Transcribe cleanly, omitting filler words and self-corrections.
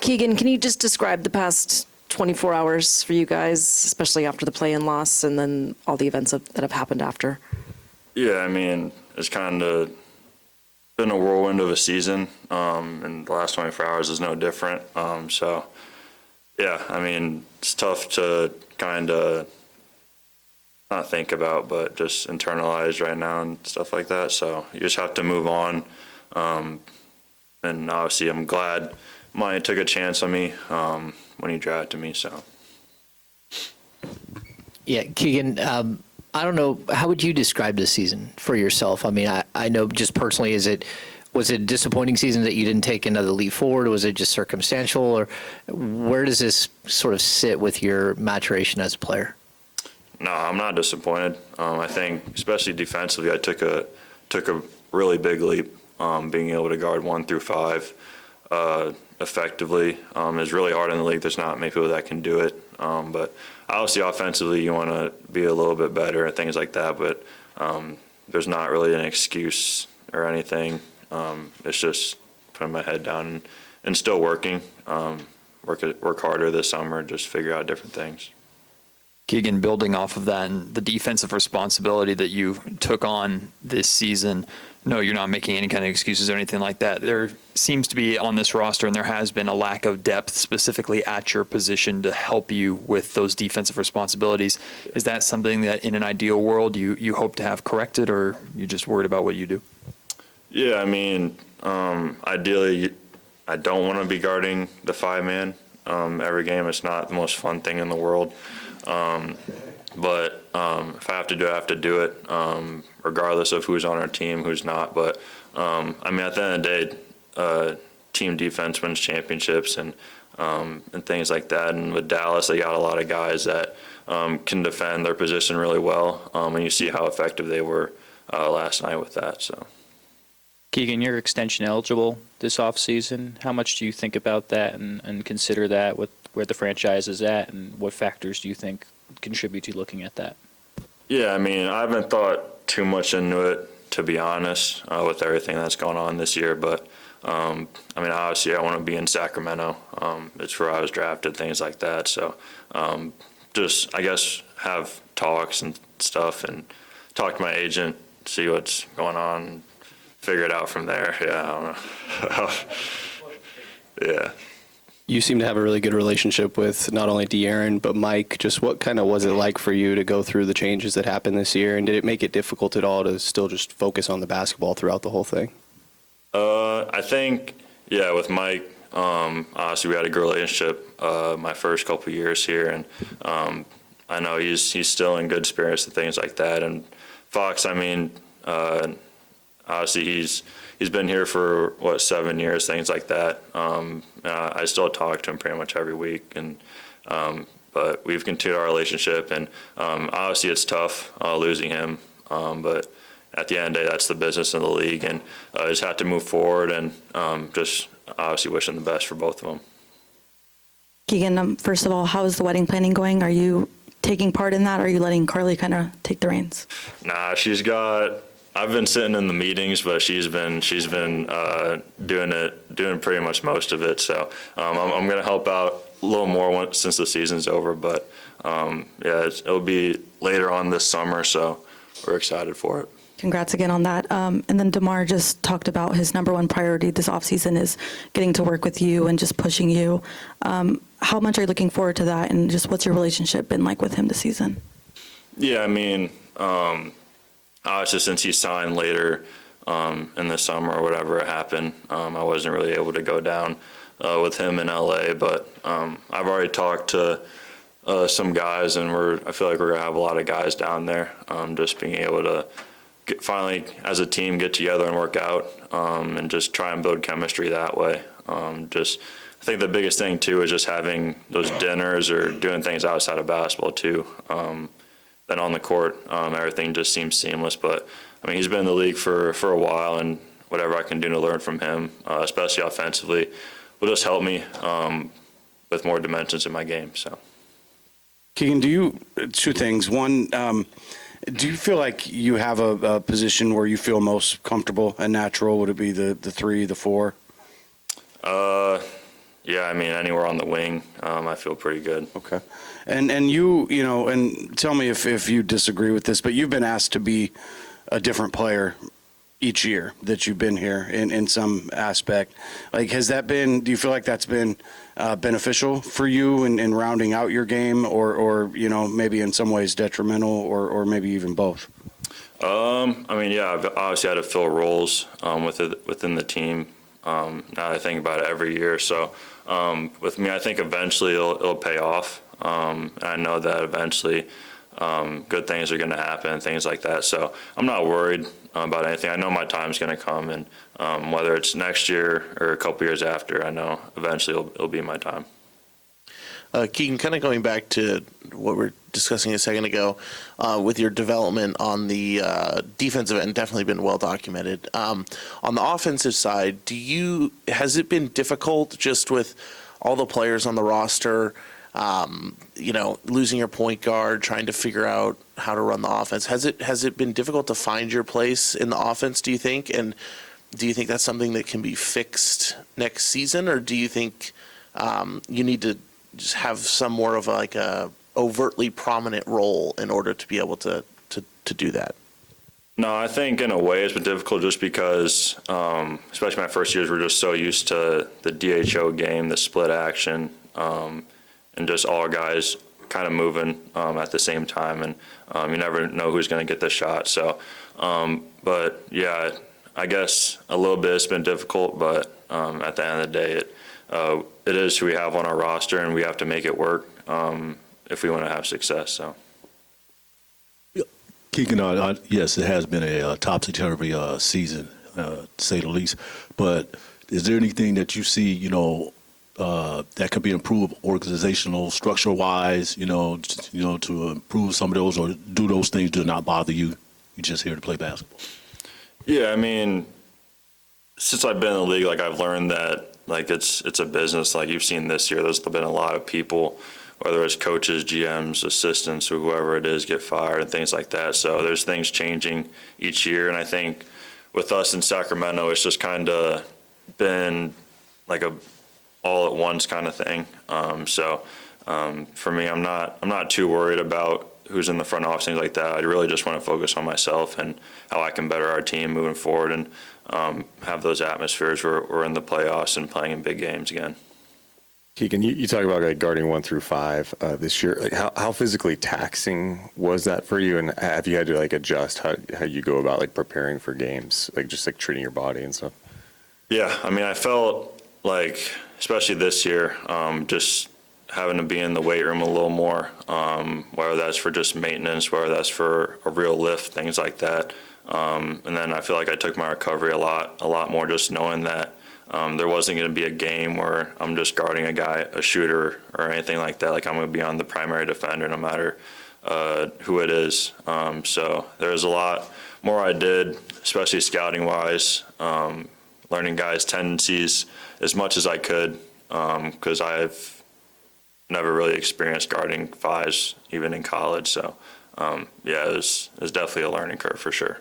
Keegan, can you just describe the past 24 hours for you guys, especially after the play-in loss and then all the events that have happened after? Yeah, I mean, it's kind of been a whirlwind of a season, and the last 24 hours is no different. So, yeah, I mean, it's tough to kind of not think about, but just internalize right now and stuff like that. So you just have to move on. And obviously, I'm glad Mike took a chance on me when he drafted me. So, Yeah, Keegan, I don't know, how would you describe this season for yourself? I mean, I know just personally, was it a disappointing season that you didn't take another leap forward? Was it just circumstantial, or where does this sort of sit with your maturation as a player? no, I'm not disappointed. I think, especially defensively, I took a really big leap. Being able to guard 1 through 5 effectively is really hard in the league. There's not many people that can do it. But obviously, offensively, you want to be a little bit better and things like that. But there's not really an excuse or anything. It's just putting my head down and still working. Work harder this summer, just figure out different things. Keegan, building off of that and the defensive responsibility that you took on this season, no, you're not making any kind of excuses or anything like that. There seems to be on this roster, and there has been a lack of depth specifically at your position to help you with those defensive responsibilities. Is that something that in an ideal world you hope to have corrected, or you just worried about what you do? Yeah, I mean, ideally, I don't want to be guarding the 5-man every game. It's not the most fun thing in the world. But if I have to do it, I have to do it, regardless of who's on our team, who's not. But, I mean, at the end of the day, team defense wins championships and things like that. And with Dallas, they got a lot of guys that can defend their position really well. And you see how effective they were last night with that. So, Keegan, you're extension eligible this offseason. How much do you think about that and consider that with where the franchise is at, and what factors do you think contribute to looking at that? Yeah, I mean, I haven't thought too much into it, to be honest, with everything that's going on this year. But, I mean, obviously I want to be in Sacramento. It's where I was drafted, things like that. So just, I guess, have talks and stuff and talk to my agent, see what's going on, and figure it out from there. Yeah, I don't know. Yeah. You seem to have a really good relationship with not only De'Aaron, but Mike. Just what kind of was it like for you to go through the changes that happened this year? And did it make it difficult at all to still just focus on the basketball throughout the whole thing? I think, yeah, with Mike, honestly, we had a good relationship my first couple of years here. And I know he's still in good spirits and things like that. And Fox, I mean, obviously he's been here for 7 years, things like that. I still talk to him pretty much every week, and but we've continued our relationship. And obviously it's tough losing him, but at the end of the day, that's the business of the league, and just have to move forward and just obviously wishing the best for both of them. Keegan, first of all, how is the wedding planning going? Are you taking part in that, or are you letting Carly kind of take the reins? Nah, I've been sitting in the meetings, but she's been doing pretty much most of it. So I'm going to help out a little more since the season's over. But yeah, it'll be later on this summer, so we're excited for it. Congrats again on that. And then DeMar just talked about his number one priority this offseason is getting to work with you and just pushing you. How much are you looking forward to that, and just what's your relationship been like with him this season? Yeah, I mean, obviously since he signed later in the summer or whatever happened, I wasn't really able to go down with him in LA. But I've already talked to some guys, and I feel like we're gonna have a lot of guys down there. Just being able to finally, as a team, get together and work out, and just try and build chemistry that way. I think the biggest thing too is just having those dinners or doing things outside of basketball too. Then on the court, everything just seems seamless. But I mean, he's been in the league for a while, and whatever I can do to learn from him, especially offensively, will just help me with more dimensions in my game. So, Keegan, two things. One, do you feel like you have a position where you feel most comfortable and natural? Would it be the 3, the 4? Yeah, I mean, anywhere on the wing, I feel pretty good. Okay. And you know, and tell me if you disagree with this, but you've been asked to be a different player each year that you've been here in some aspect. Like, do you feel like that's been beneficial for you in rounding out your game, or you know, maybe in some ways detrimental, or maybe even both? I mean, yeah, I've obviously had to fill roles within the team. Now that I think about it every year. So with me, I think eventually it'll pay off. And I know that eventually good things are going to happen, things like that. So I'm not worried about anything. I know my time's going to come, and whether it's next year or a couple years after, I know eventually it'll be my time. Keegan, kind of going back to what we were discussing a second ago, with your development on the defensive end, definitely been well documented. On the offensive side, has it been difficult just with all the players on the roster, you know, losing your point guard, trying to figure out how to run the offense? Has it been difficult to find your place in the offense, do you think? And do you think that's something that can be fixed next season, or do you think you need to just have some more of like a overtly prominent role in order to be able to do that? No, I think in a way it's been difficult just because, especially my first years, we're just so used to the DHO game, the split action, and just all guys kind of moving at the same time, and you never know who's going to get the shot. So, but yeah, I guess a little bit it's been difficult, but at the end of the day, it is who we have on our roster, and we have to make it work if we want to have success. So. Keegan, yes, it has been a topsy-turvy season, to say the least. But is there anything that you see, you know, that could be improved organizational, structure-wise, you know, to improve some of those, or do those things do not bother you? You're just here to play basketball. Yeah, I mean, since I've been in the league, like I've learned that like it's a business. Like you've seen this year, there's been a lot of people, whether it's coaches, GMs, assistants, or whoever it is, get fired and things like that. So there's things changing each year, and I think with us in Sacramento, it's just kind of been like a all at once kind of thing. So for me, I'm not too worried about who's in the front office, things like that. I really just want to focus on myself and how I can better our team moving forward, and have those atmospheres where we're in the playoffs and playing in big games again. Keegan, you talk about like guarding 1 through 5 this year. Like how physically taxing was that for you, and have you had to like adjust how you go about like preparing for games, like just like treating your body and stuff? Yeah, I mean, I felt like, especially this year, just having to be in the weight room a little more, whether that's for just maintenance, whether that's for a real lift, things like that. And then I feel like I took my recovery a lot more, just knowing that there wasn't going to be a game where I'm just guarding a shooter or anything like that. Like I'm going to be on the primary defender no matter who it is. So there's a lot more I did, especially scouting wise, learning guys' tendencies as much as I could, because I've never really experienced guarding 5s even in college. So yeah, it was definitely a learning curve for sure.